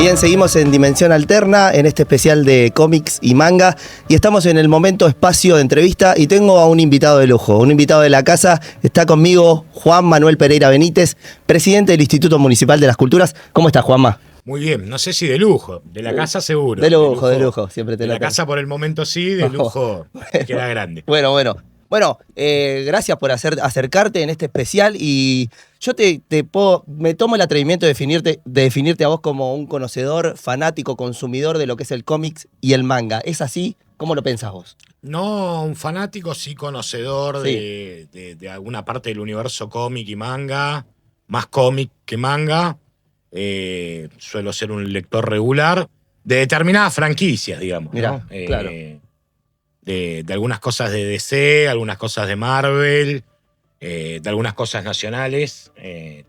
Bien, seguimos en Dimensión Alterna, en este especial de cómics y manga, y estamos en el momento espacio de entrevista y tengo a un invitado de lujo, un invitado de la casa. Está conmigo Juan Manuel Pereira Benítez, presidente del Instituto Municipal de las Culturas. ¿Cómo estás, Juanma? Muy bien, no sé si de lujo, de la casa seguro. De lujo, siempre te de lo la casa por el momento sí, de lujo queda grande. Bueno, gracias por acercarte en este especial y yo me tomo el atrevimiento de definirte a vos como un conocedor, fanático, consumidor de lo que es el cómics y el manga. ¿Es así? ¿Cómo lo pensás vos? No un fanático, sí conocedor Sí. de alguna parte del universo cómic y manga, más cómic que manga. Suelo ser un lector regular de determinadas franquicias, digamos, Mirá, ¿no? claro. De algunas cosas de DC, algunas cosas de Marvel, de algunas cosas nacionales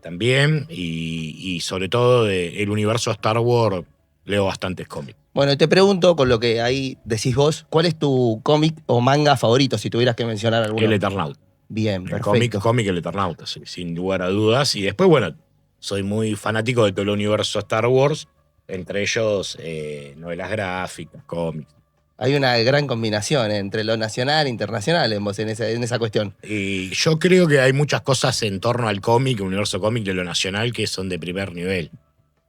también, y sobre todo del universo Star Wars leo bastantes cómics. Bueno, y te pregunto, con lo que ahí decís vos, ¿cuál es tu cómic o manga favorito, si tuvieras que mencionar alguno? El Eternauta. Bien, El perfecto. cómic El Eternauta, sí, sin lugar a dudas. Y después, bueno, soy muy fanático de todo el universo Star Wars, entre ellos novelas gráficas, cómics. Hay una gran combinación entre lo nacional e internacional en vos en esa cuestión. Y yo creo que hay muchas cosas en torno al cómic, el universo cómic de lo nacional, que son de primer nivel.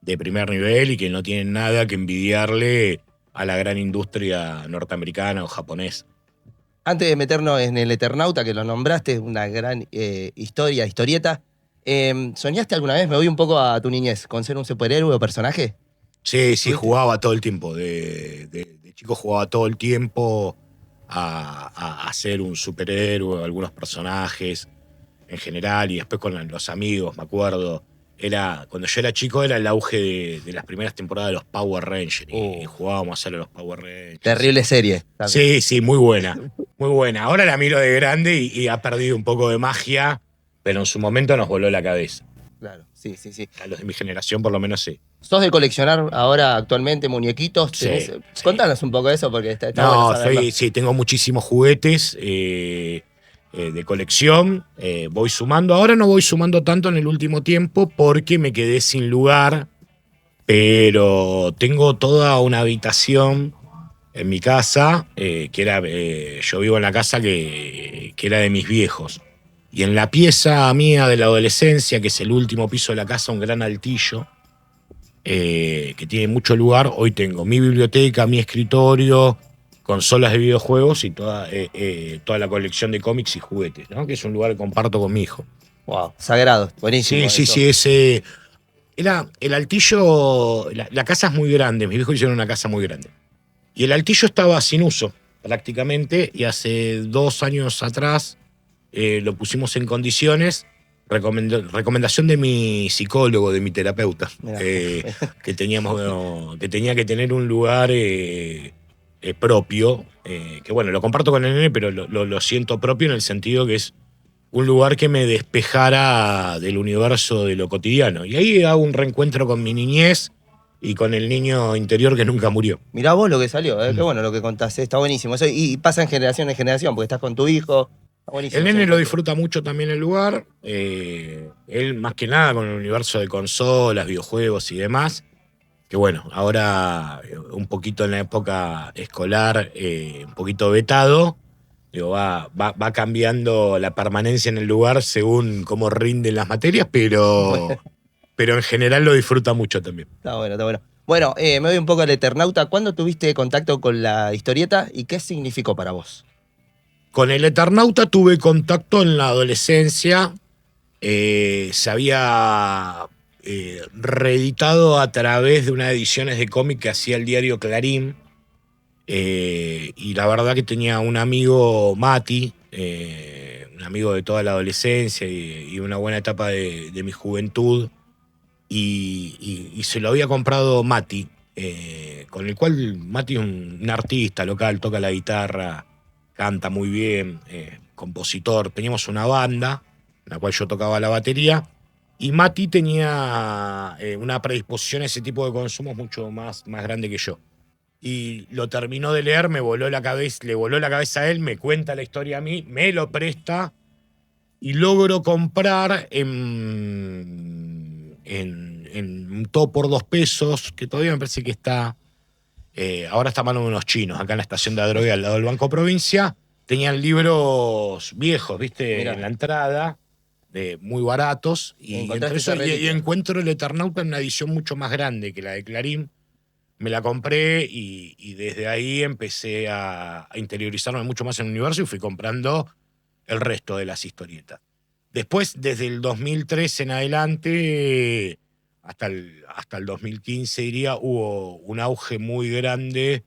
De primer nivel y que no tienen nada que envidiarle a la gran industria norteamericana o japonesa. Antes de meternos en el Eternauta, que lo nombraste, una gran historieta, ¿soñaste alguna vez, me voy un poco a tu niñez, con ser un superhéroe o personaje? Sí, ¿Tuviste? jugaba todo el tiempo. De chico jugaba todo el tiempo a ser un superhéroe, algunos personajes en general, y después con los amigos, me acuerdo. Cuando yo era chico era el auge de las primeras temporadas de los Power Rangers, y jugábamos a hacer a los Power Rangers. Terrible serie. Sí, sí, muy buena. Muy buena. Ahora la miro de grande y ha perdido un poco de magia, pero en su momento nos voló la cabeza. Claro, sí. A los de mi generación, por lo menos, sí. ¿Sos de coleccionar ahora actualmente muñequitos? Sí, sí. Contanos un poco de eso, porque está bueno saberlo. Sí, tengo muchísimos juguetes de colección. Voy sumando. Ahora no voy sumando tanto en el último tiempo porque me quedé sin lugar, pero tengo toda una habitación en mi casa, yo vivo en la casa que era de mis viejos. Y en la pieza mía de la adolescencia, que es el último piso de la casa, un gran altillo, que tiene mucho lugar, hoy tengo mi biblioteca, mi escritorio, consolas de videojuegos y toda la colección de cómics y juguetes, ¿no? Que es un lugar que comparto con mi hijo. Wow, sagrado, buenísimo. Sí, ese... Era el altillo, la casa es muy grande, mis viejos hicieron una casa muy grande. Y el altillo estaba sin uso, prácticamente, y hace 2 años atrás lo pusimos en condiciones. Recomendación de mi psicólogo, de mi terapeuta, que tenía que tener un lugar propio, que bueno, lo comparto con el nene, pero lo siento propio en el sentido que es un lugar que me despejara del universo de lo cotidiano. Y ahí hago un reencuentro con mi niñez y con el niño interior que nunca murió. Mirá vos lo que salió, qué bueno lo que contaste, está buenísimo. Eso, y pasa en generación en generación, porque estás con tu hijo. Está buenísimo. El nene lo disfruta mucho también el lugar. Él más que nada con el universo de consolas, videojuegos y demás. Que bueno, ahora un poquito en la época escolar, un poquito vetado. Digo, va cambiando la permanencia en el lugar según cómo rinden las materias, pero en general lo disfruta mucho también. Está bueno. Bueno, me voy un poco al Eternauta. ¿Cuándo tuviste contacto con la historieta y qué significó para vos? Con el Eternauta tuve contacto en la adolescencia. Se había reeditado a través de unas ediciones de cómic que hacía el diario Clarín. Y la verdad que tenía un amigo, Mati, un amigo de toda la adolescencia y una buena etapa de mi juventud. Y se lo había comprado Mati, con el cual Mati es un artista local, toca la guitarra, canta muy bien, compositor. Teníamos una banda en la cual yo tocaba la batería, y Mati tenía una predisposición a ese tipo de consumos mucho más grande que yo. Y lo terminó de leer, le voló la cabeza a él, me cuenta la historia a mí, me lo presta y logro comprar en en un todo por 2 pesos, que todavía me parece que está, ahora está a mano de unos chinos, acá en la estación de Adrogué, al lado del Banco Provincia. Tenían libros viejos, ¿viste? Mirá. En la entrada, muy baratos. Y Encontraste entre eso, esa reliquia. encuentro el Eternauta en una edición mucho más grande que la de Clarín. Me la compré y desde ahí empecé a interiorizarme mucho más en el universo y fui comprando el resto de las historietas. Después, desde el 2003 en adelante, hasta el 2015, diría, hubo un auge muy grande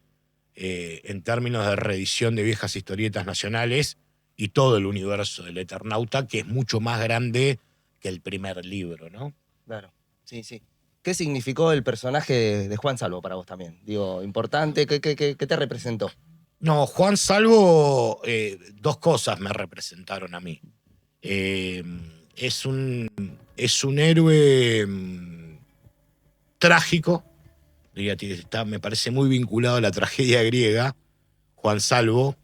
en términos de reedición de viejas historietas nacionales y todo el universo del Eternauta, que es mucho más grande que el primer libro, ¿no? Claro, sí, sí. ¿Qué significó el personaje de Juan Salvo para vos también? Digo, importante, ¿qué te representó? No, Juan Salvo, 2 cosas me representaron a mí. Es un héroe trágico, diría, me parece muy vinculado a la tragedia griega, Juan Salvo,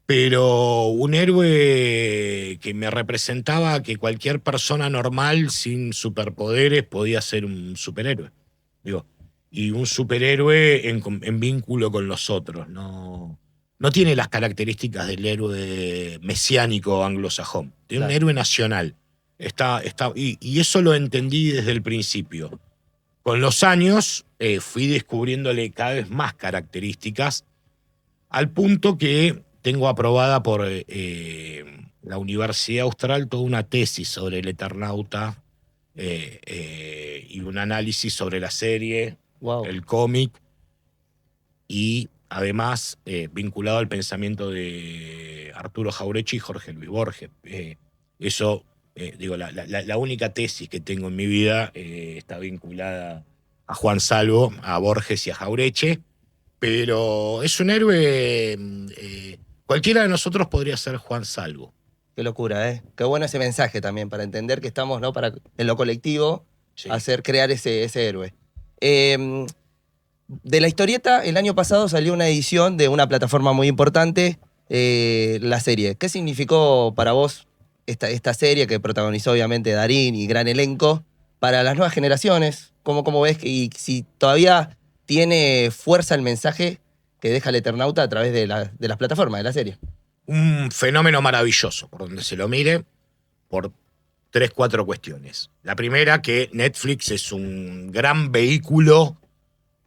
pero un héroe que me representaba que cualquier persona normal sin superpoderes podía ser un superhéroe. Digo, y un superhéroe en vínculo con los otros. No tiene las características del héroe mesiánico anglosajón. Tiene un héroe nacional. Y eso lo entendí desde el principio. Con los años fui descubriéndole cada vez más características, al punto que tengo aprobada por la Universidad Austral toda una tesis sobre el Eternauta y un análisis sobre la serie, Wow. el cómic, y además vinculado al pensamiento de Arturo Jauretche y Jorge Luis Borges. La única tesis que tengo en mi vida está vinculada a Juan Salvo, a Borges y a Jauretche, pero es un héroe. Cualquiera de nosotros podría ser Juan Salvo. Qué locura, ¿eh? Qué bueno ese mensaje también, para entender que estamos, ¿no? Para, en lo colectivo, Sí. crear ese héroe. De la historieta, el año pasado salió una edición de una plataforma muy importante, la serie. ¿Qué significó para vos esta serie que protagonizó obviamente Darín y gran elenco para las nuevas generaciones? ¿Cómo ves y si todavía tiene fuerza el mensaje que deja el Eternauta a través de las plataformas, de la serie? Un fenómeno maravilloso, por donde se lo mire, por 3, 4 cuestiones. La primera, que Netflix es un gran vehículo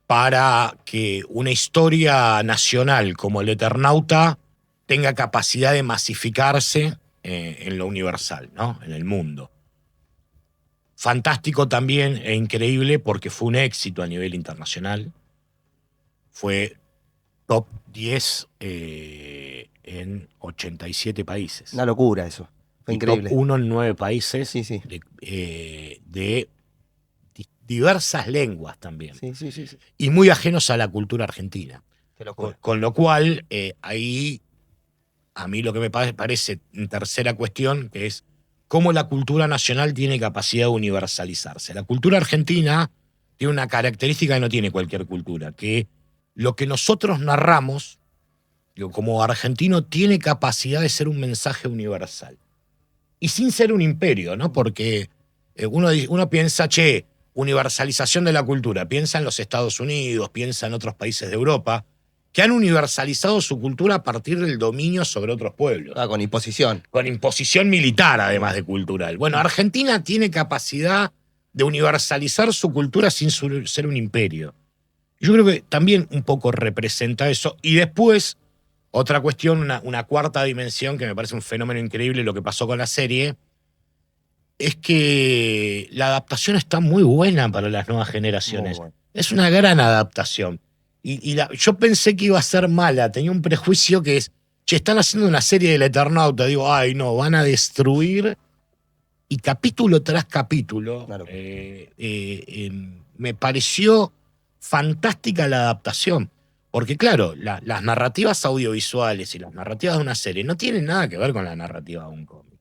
para que una historia nacional como el Eternauta tenga capacidad de masificarse en lo universal, ¿no? En el mundo. Fantástico también e increíble porque fue un éxito a nivel internacional. Fue top 10 en 87 países. Una locura eso. Fue y increíble. Top 1 en 9 países. Sí, sí. De diversas lenguas también. Sí. Y muy ajenos a la cultura argentina. Qué locura. Con lo cual, ahí a mí lo que me parece en tercera cuestión, que es cómo la cultura nacional tiene capacidad de universalizarse. La cultura argentina tiene una característica que no tiene cualquier cultura, que lo que nosotros narramos, como argentino, tiene capacidad de ser un mensaje universal. Y sin ser un imperio, ¿no? Porque uno piensa, universalización de la cultura, piensa en los Estados Unidos, piensa en otros países de Europa, que han universalizado su cultura a partir del dominio sobre otros pueblos. Con imposición. Con imposición militar, además de cultural. Bueno, Argentina tiene capacidad de universalizar su cultura sin ser un imperio. Yo creo que también un poco representa eso. Y después, otra cuestión, una cuarta dimensión que me parece un fenómeno increíble lo que pasó con la serie, es que la adaptación está muy buena para las nuevas generaciones. Bueno. Es una gran adaptación. Yo pensé que iba a ser mala, tenía un prejuicio que es, están haciendo una serie del Eternauta, digo, ay no, van a destruir, y capítulo tras capítulo, Claro. Me pareció fantástica la adaptación, porque claro, las narrativas audiovisuales y las narrativas de una serie no tienen nada que ver con la narrativa de un cómic.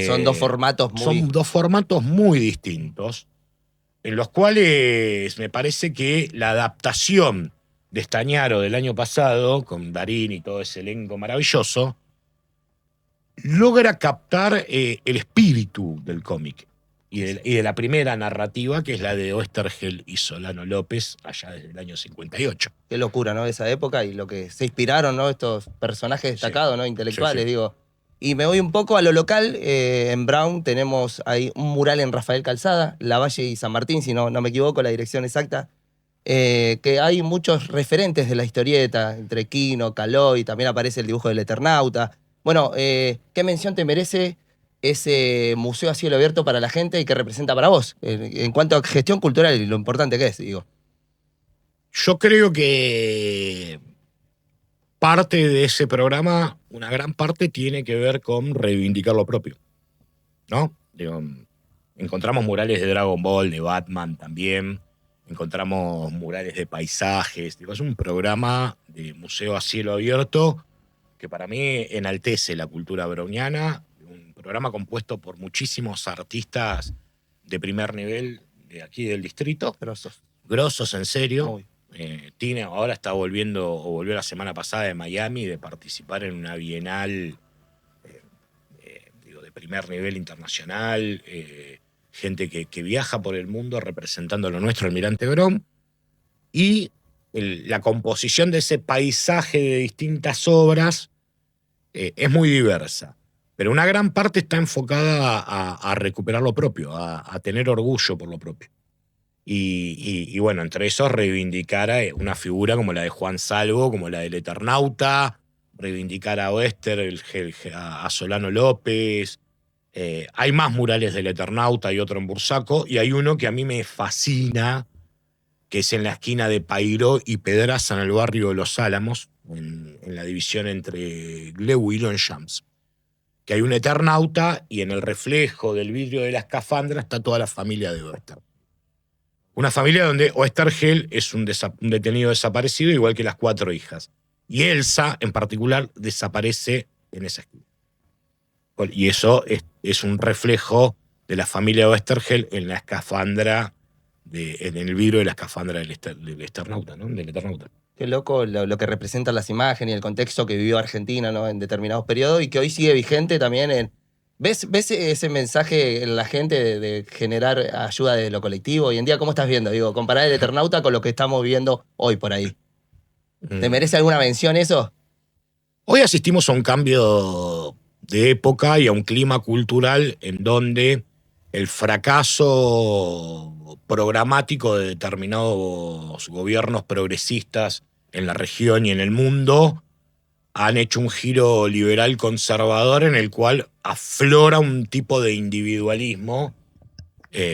Son dos formatos muy distintos, en los cuales me parece que la adaptación de Stagnaro del año pasado, con Darín y todo ese elenco maravilloso, logra captar el espíritu del cómic. y de la primera narrativa, que es la de Oesterheld y Solano López, allá desde el año 58. Qué locura, ¿no? Esa época y lo que se inspiraron, ¿no? Estos personajes destacados, ¿no? Intelectuales, Sí. digo. Y me voy un poco a lo local. En Brown tenemos ahí un mural en Rafael Calzada, Lavalle y San Martín, si no me equivoco, la dirección exacta. Que hay muchos referentes de la historieta, entre Quino, Caló, también aparece el dibujo del Eternauta. Bueno, ¿qué mención te merece ese museo a cielo abierto para la gente y qué representa para vos? En cuanto a gestión cultural y lo importante que es, digo. Yo creo que parte de ese programa, una gran parte, tiene que ver con reivindicar lo propio, ¿no? Digo, encontramos murales de Dragon Ball, de Batman también, encontramos murales de paisajes. Digo, es un programa de museo a cielo abierto que para mí enaltece la cultura browniana, un programa compuesto por muchísimos artistas de primer nivel de aquí del distrito. Grosos, en serio. Tina ahora está volviendo, o volvió la semana pasada de Miami, de participar en una bienal de primer nivel internacional, gente que viaja por el mundo representando lo nuestro, Almirante Brown, y la composición de ese paisaje de distintas obras es muy diversa, pero una gran parte está enfocada a recuperar lo propio, a tener orgullo por lo propio. Y bueno, entre esos reivindicar a una figura como la de Juan Salvo, como la del Eternauta, reivindicar a Oester, a Solano López. Hay más murales del Eternauta, hay otro en Bursaco, y hay uno que a mí me fascina, que es en la esquina de Payró y Pedraza, en el barrio de Los Álamos, en la división entre Gleu y Longchamps, que hay un Eternauta y en el reflejo del vidrio de la escafandra está toda la familia de Oester. Una familia donde Oesterheld es un detenido desaparecido, igual que las 4 hijas. Y Elsa, en particular, desaparece en esa esquina. Y eso es un reflejo de la familia Oesterheld en la escafandra, en el vidrio de la escafandra del Eternauta, ¿no? Del Eternauta. Qué loco lo que representan las imágenes y el contexto que vivió Argentina, ¿no? En determinados periodos y que hoy sigue vigente también. ¿Ves ese mensaje en la gente de generar ayuda de lo colectivo? Hoy en día, ¿cómo estás viendo? Digo, comparar el Eternauta con lo que estamos viendo hoy por ahí. ¿Te merece alguna mención eso? Hoy asistimos a un cambio de época y a un clima cultural en donde el fracaso programático de determinados gobiernos progresistas en la región y en el mundo han hecho un giro liberal conservador en el cual aflora un tipo de individualismo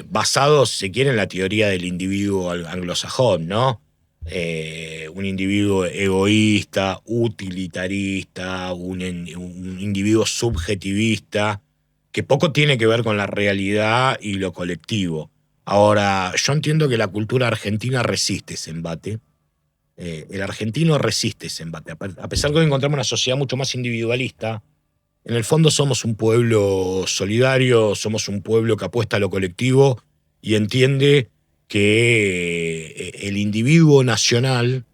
basado, si se quiere, en la teoría del individuo anglosajón, ¿no? Un individuo egoísta, utilitarista, un individuo subjetivista, que poco tiene que ver con la realidad y lo colectivo. Ahora, yo entiendo que la cultura argentina resiste ese embate. El argentino resiste ese embate. A pesar de que hoy encontramos una sociedad mucho más individualista, en el fondo somos un pueblo solidario, somos un pueblo que apuesta a lo colectivo y entiende que el individuo nacional,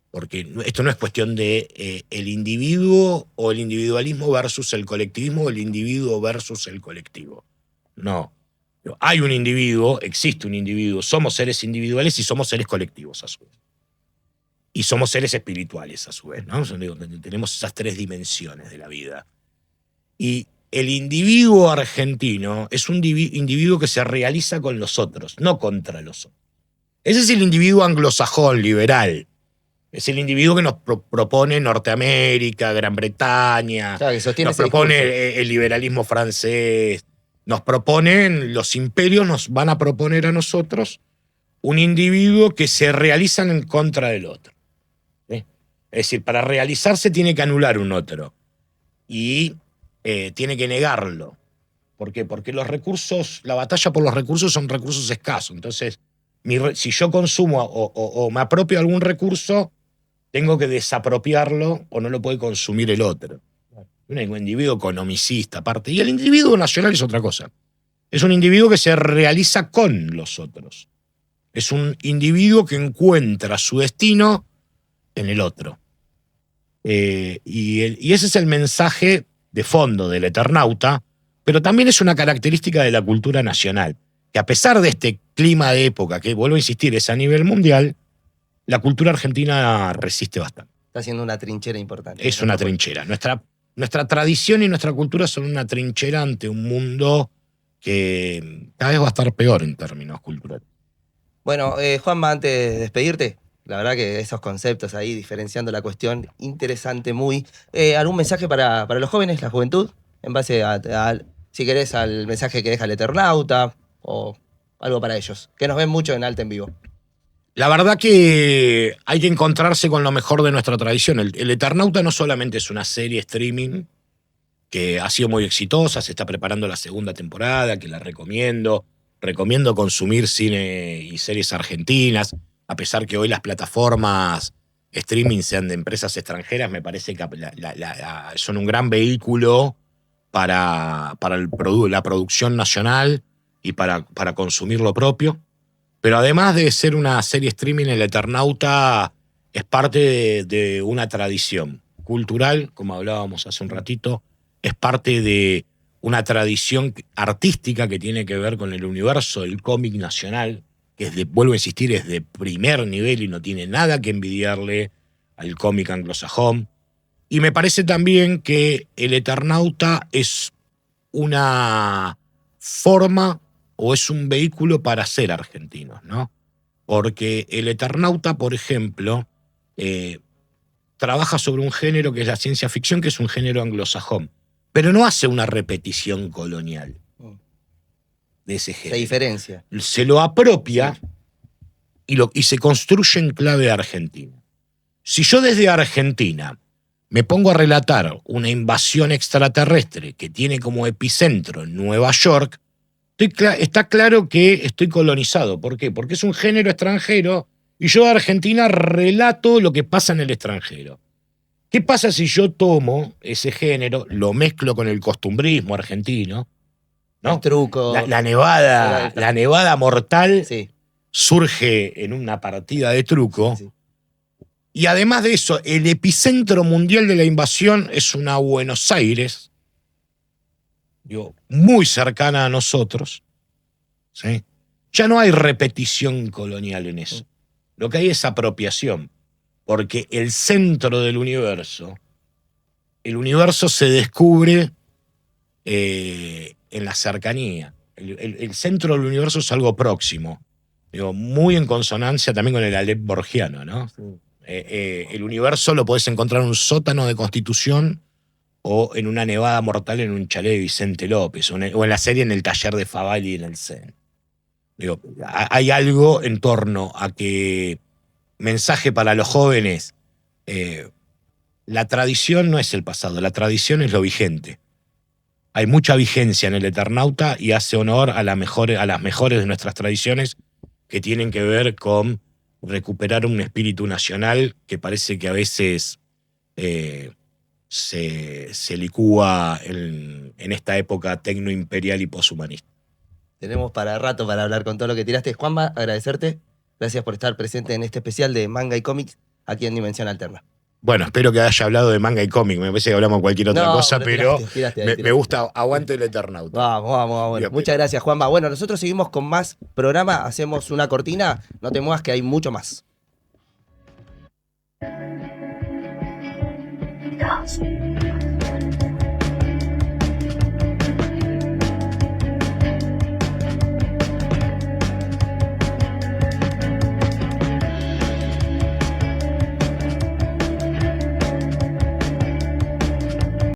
porque esto no es cuestión de el individuo o el individualismo versus el colectivismo o el individuo versus el colectivo. No. Hay un individuo, existe un individuo, somos seres individuales y somos seres colectivos a su vez. Y somos seres espirituales a su vez, ¿no? Tenemos esas 3 dimensiones de la vida. Y el individuo argentino es un individuo que se realiza con los otros, no contra los otros. Ese es el individuo anglosajón, liberal. Es el individuo que nos propone Norteamérica, Gran Bretaña, claro, que nos propone el liberalismo francés, nos proponen, los imperios nos van a proponer a nosotros un individuo que se realiza en contra del otro. ¿Sí? Es decir, para realizarse tiene que anular un otro y tiene que negarlo. ¿Por qué? Porque los recursos, la batalla por los recursos son recursos escasos. Entonces, si yo consumo o me apropio algún recurso, tengo que desapropiarlo o no lo puede consumir el otro. Un individuo economicista, aparte. Y el individuo nacional es otra cosa. Es un individuo que se realiza con los otros. Es un individuo que encuentra su destino en el otro. Y ese es el mensaje de fondo del Eternauta, pero también es una característica de la cultura nacional. que a pesar de este clima de época, que vuelvo a insistir, es a nivel mundial, la cultura argentina resiste bastante. Está siendo una trinchera importante. Es una trinchera. Nuestra tradición y nuestra cultura son una trinchera ante un mundo que cada vez va a estar peor en términos culturales. Bueno, Juanma, antes de despedirte, la verdad que esos conceptos ahí, diferenciando la cuestión, interesante muy. ¿Algún mensaje para los jóvenes, la juventud? En base si querés, al mensaje que deja el Eternauta o algo para ellos, que nos ven mucho en Alta en Vivo. La verdad que hay que encontrarse con lo mejor de nuestra tradición. El Eternauta no solamente es una serie streaming que ha sido muy exitosa, se está preparando la segunda temporada, que la recomiendo. Recomiendo consumir cine y series argentinas, a pesar que hoy las plataformas streaming sean de empresas extranjeras, me parece que son un gran vehículo para la producción nacional y para consumir lo propio. Pero además de ser una serie streaming, el Eternauta es parte de una tradición cultural, como hablábamos hace un ratito, es parte de una tradición artística que tiene que ver con el universo del cómic nacional, que vuelvo a insistir, es de primer nivel y no tiene nada que envidiarle al cómic anglosajón. Y me parece también que el Eternauta es una forma o es un vehículo para ser argentinos, ¿no? Porque el Eternauta, por ejemplo, trabaja sobre un género que es la ciencia ficción, que es un género anglosajón, pero no hace una repetición colonial de ese género. La diferencia. Se lo apropia y se construye en clave argentina. Si yo desde Argentina me pongo a relatar una invasión extraterrestre que tiene como epicentro en Nueva York, está claro que estoy colonizado. ¿Por qué? Porque es un género extranjero y yo de Argentina relato lo que pasa en el extranjero. ¿Qué pasa si yo tomo ese género, lo mezclo con el costumbrismo argentino, ¿no? El truco. La nevada mortal sí. surge en una partida de truco. Sí. Y además de eso, el epicentro mundial de la invasión es una Buenos Aires, muy cercana a nosotros, ¿sí? Ya no hay repetición colonial en eso. Lo que hay es apropiación, porque el centro del universo, el universo se descubre en la cercanía. El centro del universo es algo próximo, muy en consonancia también con el Aleph borgiano, ¿no? Sí. El universo lo podés encontrar en un sótano de Constitución o en una nevada mortal en un chalet de Vicente López, o en la serie en el taller de Favalli en el Zen. Hay algo en torno a que, mensaje para los jóvenes, la tradición no es el pasado, la tradición es lo vigente. Hay mucha vigencia en el Eternauta y hace honor a las mejores de nuestras tradiciones que tienen que ver con recuperar un espíritu nacional que parece que a veces se licúa en esta época tecnoimperial y poshumanista. Tenemos para rato para hablar con todo lo que tiraste. Juanma, agradecerte. Gracias por estar presente en este especial de manga y cómics aquí en Dimensión Alterna. Bueno, espero que haya hablado de manga y cómic. Me parece que hablamos de cualquier otra cosa, pero me gusta. Aguante el Eternauta. Vamos. Muchas gracias, Juanma. Bueno, nosotros seguimos con más programa. Hacemos una cortina. No te muevas que hay mucho más. Gracias.